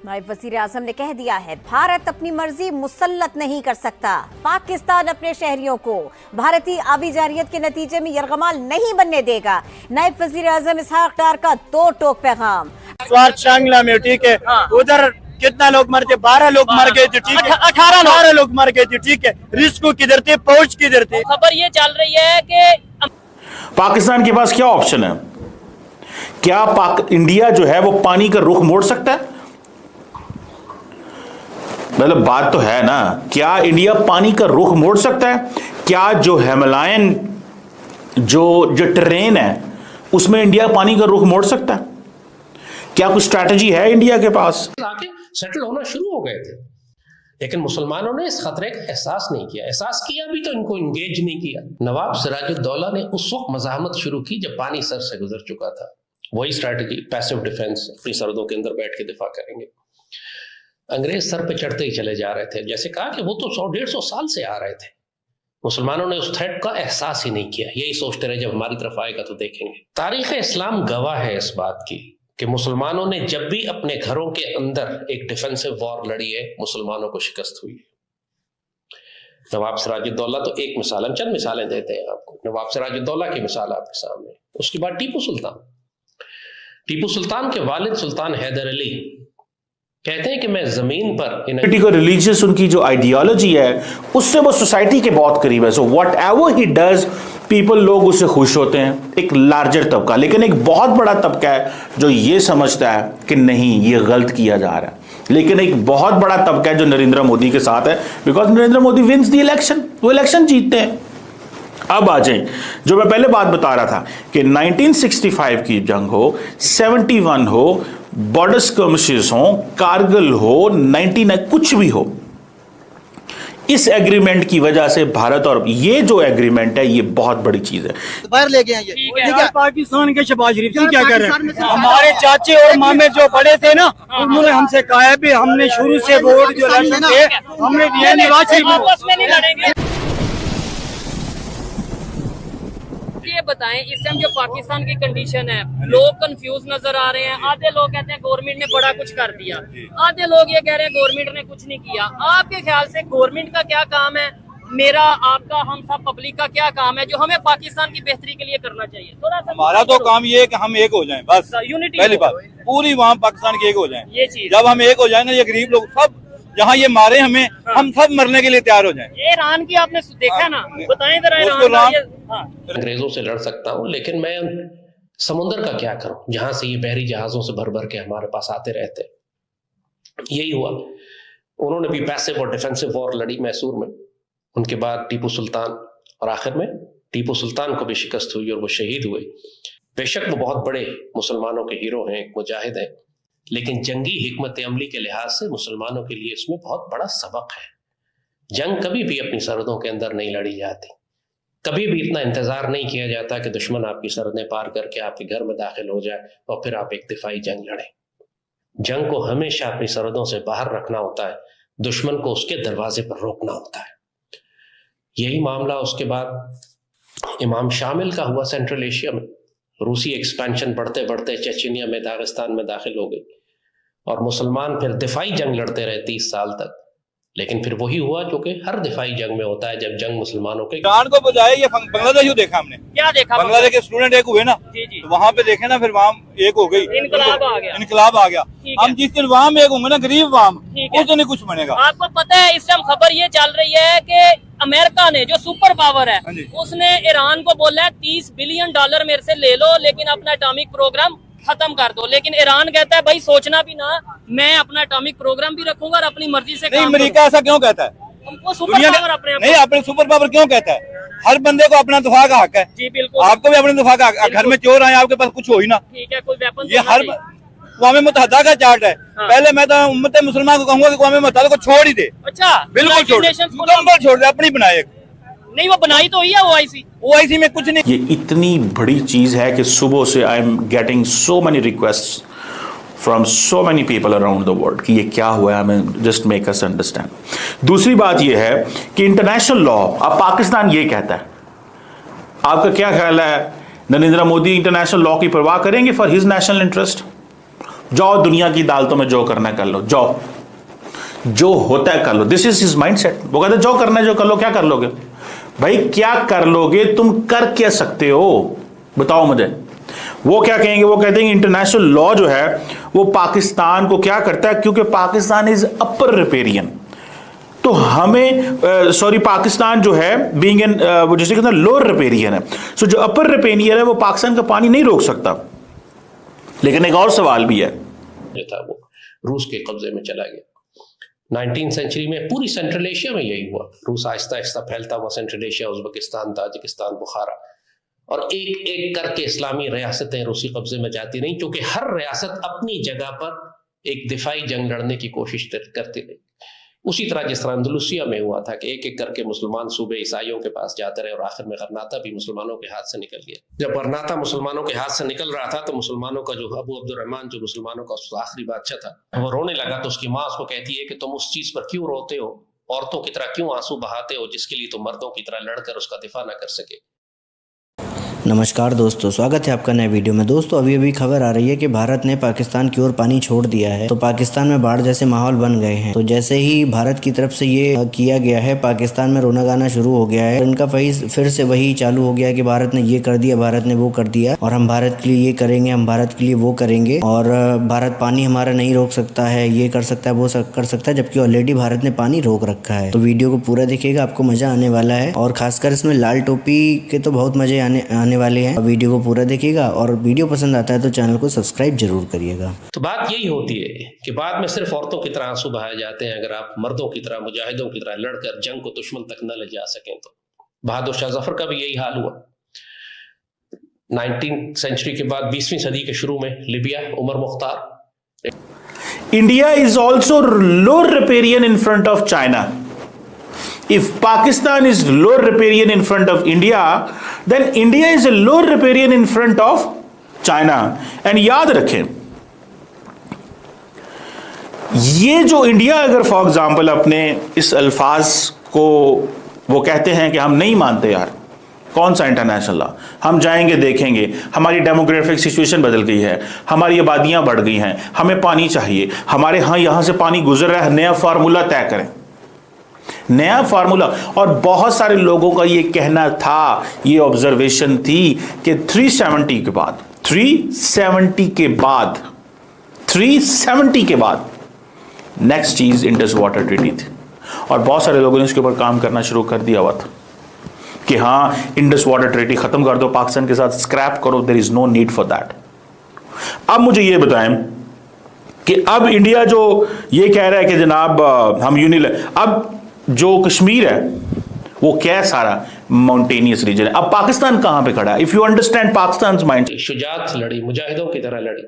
नायब वजीर आजम ने कह दिया है, भारत अपनी मर्जी मुसल्लत नहीं कर सकता। पाकिस्तान अपने शहरियों को भारतीय आबिजारियत के नतीजे में यरगमाल नहीं बनने देगा। नायब वजीर आजम इसहाक डार का दो टोक पैगाम। स्वार्थ शांगला में ठीक है, उधर कितना लोग मर गए, 12 लोग मर गए थे, ठीक है, 18 लोग मर गए थे, ठीक है। रिस्क किधर थे, पहुंच किधर थे। खबर ये चल रही है कि पाकिस्तान के पास क्या ऑप्शन है? क्या इंडिया जो है वो पानी का रुख मोड़ सकता है? मतलब बात तो है ना, क्या इंडिया पानी का रुख मोड़ सकता है? क्या जो हिमालयन जो ट्रेन है उसमें इंडिया पानी का रुख मोड़ सकता है? क्या कुछ स्ट्रैटेजी है इंडिया के पास? आके सेटल होना शुरू हो गए थे, लेकिन मुसलमानों ने इस खतरे का एहसास नहीं किया। एहसास किया भी तो इनको इंगेज नहीं किया। नवाब सिराजुद्दौला ने उस वक्त मज़ाहमत शुरू की जब पानी सर से गुजर चुका था। वही स्ट्रैटेजी, पैसिव डिफेंस, अपनी सरहदों के अंदर बैठ के दिफा करेंगे। अंग्रेज सर पे चढ़ते ही चले जा रहे थे। जैसे कहा कि वो तो 100-150 साल से आ रहे थे। मुसलमानों ने उस थ्रेट का एहसास ही नहीं किया। यही सोचते रहे जब हमारी तरफ आएगा तो देखेंगे। तारीख इस्लाम गवाह है इस बात की कि मुसलमानों ने जब भी अपने घरों के अंदर एक डिफेंसिव वॉर लड़ी है, मुसलमानों को शिकस्त हुई है। नवाब सिराजुद्दौला तो एक मिसाल, हम चंद मिसालें देते हैं आपको। नवाब सिराजुद्दौला की मिसाल आपके सामने। उसके बाद टीपू सुल्तान के वालिद सुल्तान हैदर अली कहते हैं कि मैं जमीन पर को रिलीजियस उनकी जो आइडियोलॉजी है उससे वो सोसाइटी के बहुत करीब है। So what ever he does, people, लोग उससे खुश होते हैं, एक लार्जर तबका। लेकिन एक बहुत बड़ा तबका है जो ये समझता है कि नहीं, ये गलत किया जा रहा है। लेकिन एक बहुत बड़ा तबका है जो नरेंद्र मोदी के साथ है, because Narendra Modi wins the election, वो इलेक्शन जीतते हैं। अब आ जाए जो मैं पहले बात बता रहा था कि 1965 की जंग हो, 71 हो, बॉर्डर स्कर्मिशेस हो, कारगिल हो, 99 कुछ भी हो, इस एग्रीमेंट की वजह से भारत, और ये जो एग्रीमेंट है ये बहुत बड़ी चीज है। बाहर ले गए ये, ठीक है। पाकिस्तान के शहबाज शरीफ जी क्या कर रहे हैं? हमारे चाचे और मामे जो बड़े थे ना, उन्होंने हमसे कहा है भी हमने शुरू से वोट जो इलेक्शन थे हमने दिए नवाज शरीफ। ये बताएं, इस टाइम जो पाकिस्तान की कंडीशन है, लोग कंफ्यूज नजर आ रहे हैं। आधे लोग कहते हैं गवर्नमेंट ने बड़ा कुछ कर दिया, आधे लोग ये कह रहे हैं गवर्नमेंट ने कुछ नहीं किया। आपके ख्याल से गवर्नमेंट का क्या काम है, मेरा, आपका, हम सब पब्लिक का क्या काम है जो हमें पाकिस्तान की बेहतरी के लिए करना चाहिए? थोड़ा सा हमारा तो काम ये है कि हम एक हो जाएं, बस यूनिटी, पहली बात पूरी वहाँ पाकिस्तान के एक हो जाएं। ये चीज जब हम एक हो जाएंगे, ये गरीब लोग सब जहाँ ये मारे हमें, हम सब मरने के लिए तैयार हो जाएं। ईरान की आपने देखा ना, बताएं जरा अंग्रेजों से लड़ सकता हूँ, लेकिन मैं समुद्र का क्या करूं जहां से ये बहरी जहाजों से भर भर के हमारे पास आते रहते। यही हुआ, उन्होंने भी पैसिव और डिफेंसिव वॉर लड़ी मैसूर में। उनके बाद टीपू सुल्तान, और आखिर में टीपू सुल्तान को भी शिकस्त हुई और वो शहीद हुए। बेशक वो बहुत बड़े मुसलमानों के हीरो हैं, एक मुजाहिद हैं, लेकिन जंगी हिकमत अमली के लिहाज से मुसलमानों के लिए इसमें बहुत बड़ा सबक है। जंग कभी भी अपनी सरहदों के अंदर नहीं लड़ी जाती। कभी भी इतना इंतजार नहीं किया जाता कि दुश्मन आपकी सरहदें पार करके आपके घर में दाखिल हो जाए और फिर आप एक दिफाई जंग लड़ें। जंग को हमेशा अपनी सरहदों से बाहर रखना होता है, दुश्मन को उसके दरवाजे पर रोकना होता है। यही मामला उसके बाद इमाम शामिल का हुआ सेंट्रल एशिया में। रूसी एक्सपेंशन बढ़ते बढ़ते चेचनिया में, दागिस्तान में दाखिल हो गई और मुसलमान फिर दिफाई जंग लड़ते रहे 30 साल तक। लेकिन फिर वही हुआ जो कि हर दिफाई जंग में होता है, जब जंग मुसलमानों के ईरान को बजाय ये बांग्लादेश देखा हमने। क्या देखा? बांग्लादेश के स्टूडेंट एक हुए ना, तो वहाँ पे देखे ना, फिर वहाँ एक हो गई, इनकलाब आ गया। हम जिस दिन वहाँ में एक होंगे ना, गरीब वहाँ उस दिन कुछ बनेगा। आपको पता है इस टाइम खबर ये चल रही है कि अमेरिका ने, जो सुपर पावर है, उसने ईरान को बोला है $30 बिलियन मेरे से ले लो, लेकिन अपना एटॉमिक प्रोग्राम खत्म कर दो। लेकिन ईरान कहता है भाई सोचना भी ना, मैं अपना एटॉमिक प्रोग्राम भी रखूंगा और अपनी मर्जी से नहीं। अमेरिका ऐसा क्यों कहता है? वो सुपर पावर अपने सुपर पावर क्यों कहता है? हर बंदे को अपना दफा का हक है। जी बिल्कुल, आपको भी अपने दफा का हक। घर में चोर आए, आपके पास कुछ हो ही ना, ठीक है, कोई वेपन। ये हर क़ौम मुत्तहिदा का चार्ट है। पहले मैं तो उम्मत मुसलमान को कहूंगा कि क़ौम मुत्तहिदा को छोड़ ही दे। अच्छा, बिल्कुल छोड़ दे, अपनी बनाए। नहीं, वो बनाई तो हुई है ओआईसी में कुछ नहीं। ये इतनी बड़ी चीज है कि सुबह से I am getting so many requests from so many people around the world कि ये क्या हुआ है, हमें जस्ट मेक अस अंडरस्टैंड। दूसरी बात ये है कि इंटरनेशनल लॉ, अब पाकिस्तान ये कहता है, आपका क्या ख्याल है? नरेंद्र मोदी इंटरनेशनल लॉ की परवाह करेंगे फॉर हिज नेशनल इंटरेस्ट? जाओ दुनिया की अदालतों में जो करना है कर लो, जाओ जो होता है कर लो। This is his mindset. वो कहते जो करना है जो कर लो। क्या कर लोगे भाई, क्या कर लोगे? तुम कर क्या सकते हो बताओ मुझे। वो क्या कहेंगे, वो कहते हैं इंटरनेशनल लॉ जो है वो पाकिस्तान को क्या करता है, क्योंकि पाकिस्तान इज अपर रिपेरियन, तो हमें सॉरी पाकिस्तान जो है बीइंग एन वो जैसे कहते हैं लोअर रिपेरियन है, सो जो अपर रिपेरियन है वो पाकिस्तान का पानी नहीं रोक सकता। लेकिन एक और सवाल भी है, जो था वो रूस के कब्जे में चला गया। 19वीं सेंचुरी में पूरी सेंट्रल एशिया में यही हुआ। रूस आहिस्ता आहिस्ता फैलता हुआ सेंट्रल एशिया, उज्बेकिस्तान, ताजिकिस्तान, बुखारा, और एक एक करके इस्लामी रियासतें रूसी कब्जे में जाती रहीं, क्योंकि हर रियासत अपनी जगह पर एक दिफाई जंग लड़ने की कोशिश करती रही। उसी तरह जिस तरह अंदलुसिया में हुआ था कि एक एक करके मुसलमान सूबे ईसाइयों के पास जाते रहे और आखिर में गरनाता भी मुसलमानों के हाथ से निकल गया। जब गरनाता मुसलमानों के हाथ से निकल रहा था तो मुसलमानों का जो अबू अब्दुर्रहमान, जो मुसलमानों का आखिरी बादशाह था, वो रोने लगा। तो उसकी माँ उसको कहती है कि तुम उस चीज पर क्यों रोते हो, औरतों की तरह क्यों आंसू बहाते हो जिसके लिए तुम मर्दों की तरह लड़कर उसका दिफा ना कर सके। नमस्कार दोस्तों, स्वागत है आपका नए वीडियो में। दोस्तों अभी खबर आ रही है कि भारत ने पाकिस्तान की ओर पानी छोड़ दिया है, तो पाकिस्तान में बाढ़ जैसे माहौल बन गए हैं। तो जैसे ही भारत की तरफ से ये किया गया है, पाकिस्तान में रोना गाना शुरू हो गया है। इनका फिर से वही चालू हो गया कि भारत ने ये कर दिया, भारत ने वो कर दिया, और हम भारत के लिए ये करेंगे, हम भारत के लिए वो करेंगे, और भारत पानी हमारा नहीं रोक सकता है, ये कर सकता है, वो कर सकता है, जबकि ऑलरेडी भारत ने पानी रोक रखा है। तो वीडियो को पूरा देखिएगा, आपको मजा आने वाला है, और खासकर इसमें लाल टोपी के तो बहुत मजे आने वाले हैं। वीडियो को पूरा देखिएगा, और वीडियो पसंद आता है तो चैनल को सब्सक्राइब जरूर करिएगा। तो बात यही होती है कि बाद में सिर्फ औरतों की तरह आंसू बहाए जाते हैं अगर आप मर्दों की तरह, मुजाहिदों की तरह लड़कर जंग को दुश्मन तक न ले जा सकें। तो बहादुर शाह जफर का भी यही हाल हुआ। 19वीं सेंचुरी के बाद 20वीं सदी के शुरू में Libya, Omar Mukhtar. India is also lower riparian in front of China. If Pakistan is lower riparian in front of India, then India is a lower riparian in front of China. And याद रखें, ये जो India अगर for example अपने इस अल्फाज को वो कहते हैं कि हम नहीं मानते यार, कौन सा इंटरनेशनल लॉ, हम जाएंगे देखेंगे, हमारी डेमोग्राफिक सिचुएशन बदल गई है, हमारी आबादियां बढ़ गई हैं, हमें पानी चाहिए, हमारे यहाँ से पानी गुजर रहा है, नया फार्मूला तय करें, नया फार्मूला। और बहुत सारे लोगों का ये कहना था, ये ऑब्जर्वेशन थी कि 370 के बाद नेक्स्ट चीज इंडस वाटर ट्रीटी थी, और बहुत सारे लोगों ने इसके ऊपर काम करना शुरू कर दिया हुआ था कि हाँ इंडस वाटर ट्रीटी खत्म कर दो, पाकिस्तान के साथ स्क्रैप करो, there is no need for that. अब मुझे ये बताएं कि अब इंडिया जो ये कह रहा है कि जनाब हम अब जो कश्मीर है वो क्या सारा माउंटेनियस रीजन है, अब पाकिस्तान कहां पे खड़ा है? If you understand Pakistan mind, Shujaat से लड़ी, मुजाहिदों की तरह लड़ी,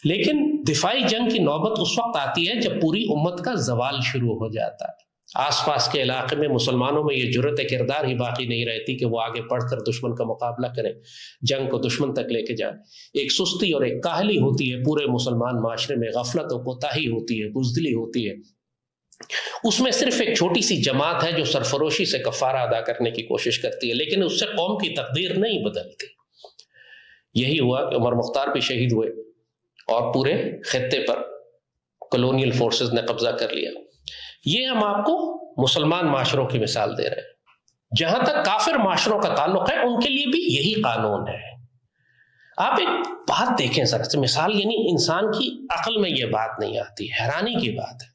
लेकिन दिफाई जंग की नौबत उस वक्त आती है जब पूरी उम्मत का जवाल शुरू हो जाता है। आसपास के इलाके में मुसलमानों में ये जुर्रत किरदार ही बाकी नहीं रहती कि वो आगे बढ़कर दुश्मन का मुकाबला करें, जंग को दुश्मन तक लेके जाए। एक सुस्ती और एक काहली होती है पूरे मुसलमान माशरे में, गफलत और कोताही होती है, बुज़दिली होती है। उसमें सिर्फ एक छोटी सी जमात है जो सरफरोशी से कफारा अदा करने की कोशिश करती है, लेकिन उससे कौम की तकदीर नहीं बदलती। यही हुआ कि उमर मुख्तार भी शहीद हुए और पूरे खित्ते पर कॉलोनियल फोर्सेस ने कब्जा कर लिया। ये हम आपको मुसलमान माशरों की मिसाल दे रहे हैं। जहां तक काफिर माशरों का ताल्लुक है, उनके लिए भी यही कानून है। आप एक बात देखें सर, मिसाल यानी इंसान की अकल में यह बात नहीं आती, हैरानी की बात है।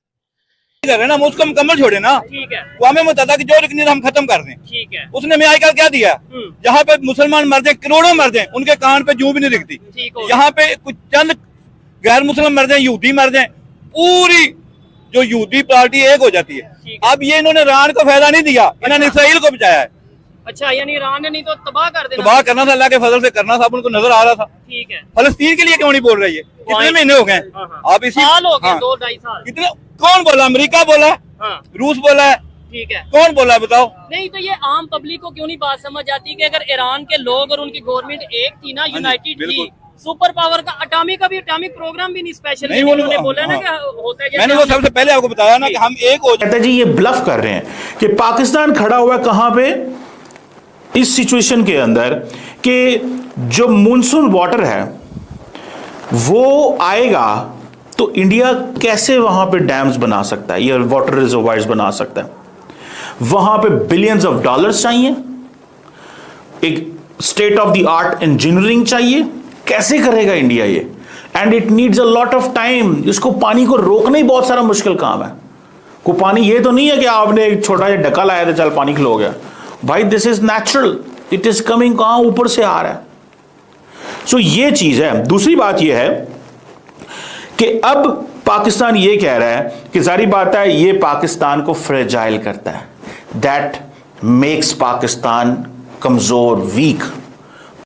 कर रहे ना, उसको मुकम्मल छोड़े ना, ठीक है, वो हमें बता कि जो रिकनीर हम खत्म कर दें, ठीक है। उसने मैं आजकल क्या दिया, जहाँ पे मुसलमान मर जाए, करोड़ों मर जाए, उनके कान पे जूं भी नहीं दिखती, यहाँ पे कुछ चंद गैर मुसलमान मर जाए, यहूदी मर जाए, पूरी जो यहूदी पार्टी एक हो जाती है। अब ये इन्होंने ईरान को फायदा नहीं दिया, इन्होंने इसराइल को बचाया है। अच्छा, यानी ईरान ने नहीं तो तबाह कर देना, तबाह करना था, अल्लाह के फजल से करना था, उनको नजर आ रहा था। ठीक है, फलस्तीन के लिए क्यों नहीं बोल रही है? कितने महीने हो गए आप इसी, 2-2.5 साल, कितने, कौन बोला? अमेरिका बोला, रूस बोला है, ठीक है, कौन बोला है बताओ? नहीं तो ये आम पब्लिक को क्यों नहीं बात समझ आती कि अगर ईरान के लोग और उनकी गवर्नमेंट एक थी ना, यूनाइटेड थी, सुपर पावर का अटामिक प्रोग्राम भी नहीं स्पेशल नहीं, उन्होंने बोला ना कि होता है। मैंने वो सबसे पहले आपको बताया ना कि हम एक हो जाते जी। ये ब्लफ कर रहे हैं कि पाकिस्तान खड़ा हुआ कहां पे इस सिचुएशन के अंदर कि जो मानसून वाटर है वो आएगा तो इंडिया कैसे वहां पे डैम्स बना सकता है या वाटर रिजर्वायर्स बना सकता है? वहां पे बिलियंस ऑफ डॉलर्स चाहिए, एक state of the art engineering चाहिए। कैसे करेगा इंडिया ये? And it needs a lot of time. इसको पानी को रोकना ही बहुत सारा मुश्किल काम है। को पानी ये तो नहीं है कि आपने एक छोटा सा ढक्का लाया था चल पानी खिलो गया। भाई this is natural, it is coming, कहां ऊपर से आ रहा है। सो ये चीज है। दूसरी बात ये है कि अब पाकिस्तान ये कह रहा है कि जारी बात है ये पाकिस्तान को फ्रेजाइल करता है, दैट मेक्स पाकिस्तान कमजोर, वीक।